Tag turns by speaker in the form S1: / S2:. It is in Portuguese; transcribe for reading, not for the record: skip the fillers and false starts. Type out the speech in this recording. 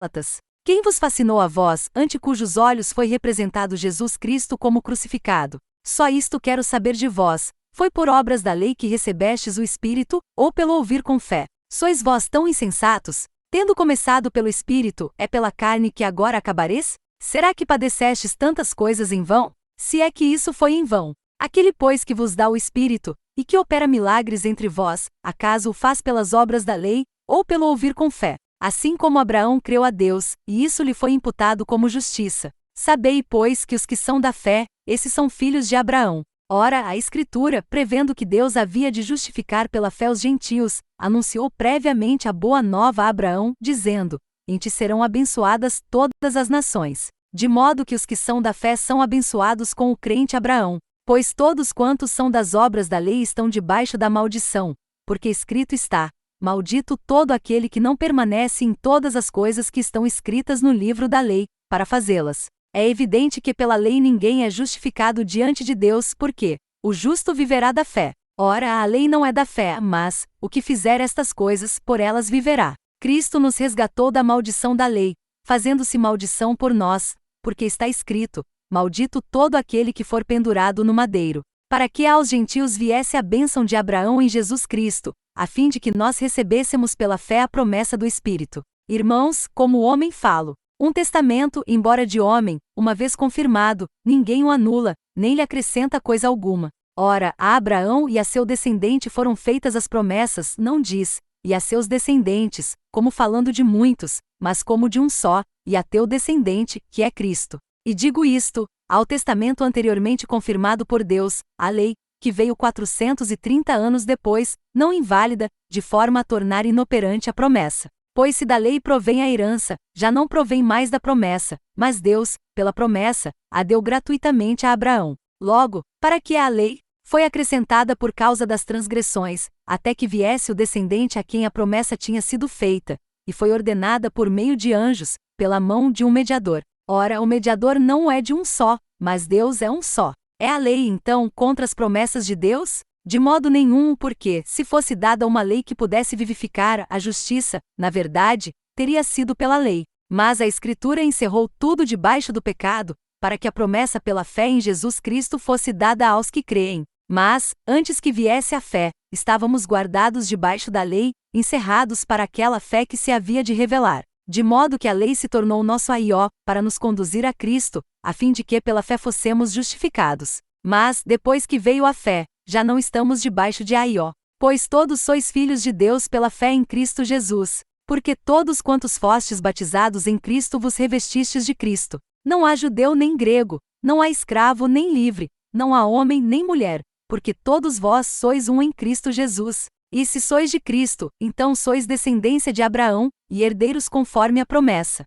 S1: Gálatas. Quem vos fascinou a vós, ante cujos olhos foi representado Jesus Cristo como crucificado? Só isto quero saber de vós: foi por obras da lei que recebestes o Espírito, ou pelo ouvir com fé? Sois vós tão insensatos? Tendo começado pelo Espírito, é pela carne que agora acabareis? Será que padecestes tantas coisas em vão? Se é que isso foi em vão. Aquele, pois, que vos dá o Espírito, e que opera milagres entre vós, acaso o faz pelas obras da lei, ou pelo ouvir com fé? Assim como Abraão creu a Deus, e isso lhe foi imputado como justiça. Sabei, pois, que os que são da fé, esses são filhos de Abraão. Ora, a Escritura, prevendo que Deus havia de justificar pela fé os gentios, anunciou previamente a boa nova a Abraão, dizendo: em ti serão abençoadas todas as nações. De modo que os que são da fé são abençoados com o crente Abraão. Pois todos quantos são das obras da lei estão debaixo da maldição, porque escrito está: maldito todo aquele que não permanece em todas as coisas que estão escritas no livro da lei, para fazê-las. É evidente que pela lei ninguém é justificado diante de Deus, porque o justo viverá da fé. Ora, a lei não é da fé, mas o que fizer estas coisas, por elas viverá. Cristo nos resgatou da maldição da lei, fazendo-se maldição por nós, porque está escrito: maldito todo aquele que for pendurado no madeiro, para que aos gentios viesse a bênção de Abraão em Jesus Cristo, a fim de que nós recebêssemos pela fé a promessa do Espírito. Irmãos, como o homem falo, um testamento, embora de homem, uma vez confirmado, ninguém o anula, nem lhe acrescenta coisa alguma. Ora, a Abraão e a seu descendente foram feitas as promessas, não diz, e a seus descendentes, como falando de muitos, mas como de um só, e a teu descendente, que é Cristo. E digo isto, ao testamento anteriormente confirmado por Deus, a lei, que veio 430 anos depois, não inválida, de forma a tornar inoperante a promessa. Pois se da lei provém a herança, já não provém mais da promessa, mas Deus, pela promessa, a deu gratuitamente a Abraão. Logo, para que a lei foi acrescentada por causa das transgressões, até que viesse o descendente a quem a promessa tinha sido feita, e foi ordenada por meio de anjos, pela mão de um mediador. Ora, o mediador não é de um só, mas Deus é um só. É a lei, então, contra as promessas de Deus? De modo nenhum, porque, se fosse dada uma lei que pudesse vivificar a justiça, na verdade, teria sido pela lei. Mas a Escritura encerrou tudo debaixo do pecado, para que a promessa pela fé em Jesus Cristo fosse dada aos que creem. Mas, antes que viesse a fé, estávamos guardados debaixo da lei, encerrados para aquela fé que se havia de revelar. De modo que a lei se tornou nosso aió, para nos conduzir a Cristo, a fim de que pela fé fossemos justificados. Mas, depois que veio a fé, já não estamos debaixo de aió. Pois todos sois filhos de Deus pela fé em Cristo Jesus. Porque todos quantos fostes batizados em Cristo vos revestistes de Cristo. Não há judeu nem grego, não há escravo nem livre, não há homem nem mulher, porque todos vós sois um em Cristo Jesus. E se sois de Cristo, então sois descendência de Abraão, e herdeiros conforme a promessa.